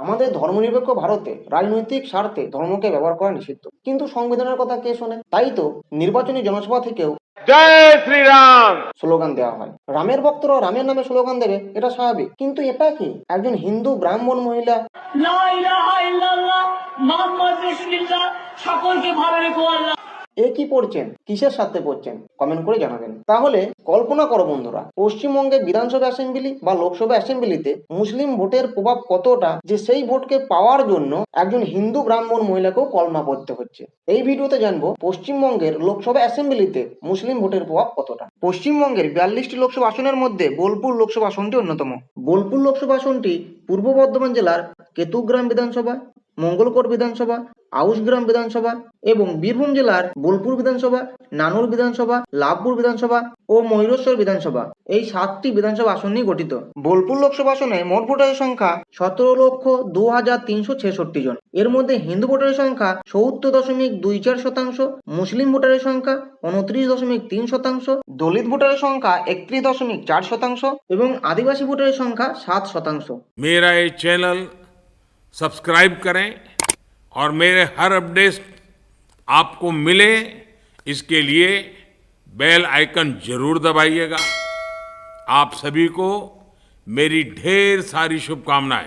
আমাদের ধর্মনিরপেক্ষ ভারতে রাজনৈতিক স্বার্থে ধর্মকে ব্যবহার করা নিষিদ্ধ, কিন্তু সংবিধানের কথা কে শোনে? তাই তো নির্বাচনী জনসভা থেকেও জয় শ্রীরাম স্লোগান দেওয়া হয়। রামের ভক্তরা রামের নামে স্লোগান দেবে, এটা স্বাভাবিক। কিন্তু এটা কি একজন হিন্দু ব্রাহ্মণ মহিলা লা ইলাহা ইল্লাল্লাহ মুহাম্মদ রাসূলুল্লাহ সকলকে ভালো রেখো আল্লাহ এ কি পড়ছেন, কিসের সাথে পড়ছেন, কমেন্ট করে জানাবেন। তাহলে কল্পনা করো বন্ধুরা, পশ্চিমবঙ্গে বিধানসভা অ্যাসেম্বলি বা লোকসভা অ্যাসেম্বলিতে মুসলিম ভোটের প্রভাব কতটা, যে সেই ভোটকে পাওয়ার জন্য একজন হিন্দু ব্রাহ্মণ মহিলাকেও কলমা পড়তে হচ্ছে। এই ভিডিওতে জানবো পশ্চিমবঙ্গের লোকসভা অ্যাসেম্বলিতে মুসলিম ভোটের প্রভাব কতটা। পশ্চিমবঙ্গের 42টি লোকসভা আসনের মধ্যে বোলপুর লোকসভা আসনটি অন্যতম। বোলপুর লোকসভা আসনটি পূর্ব বর্ধমান জেলার কেতুগ্রাম বিধানসভা, মঙ্গলকোট বিধানসভা, আউশগ্রাম বিধানসভা এবং বীরভূম জেলার বোলপুর বিধানসভা, নানুর বিধানসভা, লাভপুর বিধানসভা ও ময়ূরেশ্বর বিধানসভা, এই 7টি বিধানসভা আসন নিয়ে গঠিত। বোলপুর লোকসভা আসনে মোট ভোটারের সংখ্যা 17,02,366 জন। এর মধ্যে হিন্দু ভোটারের সংখ্যা 70.24%, মুসলিম ভোটারের সংখ্যা 29.3%, দলিত ভোটারের সংখ্যা 31.4% এবং আদিবাসী ভোটারের সংখ্যা 7%। मेरा ये चैनल सब्सक्राइब करें और मेरे हर अपडेट आपको मिले, इसके लिए बेल आइकन जरूर दबाइएगा। आप सभी को मेरी ढेर सारी शुभकामनाएं।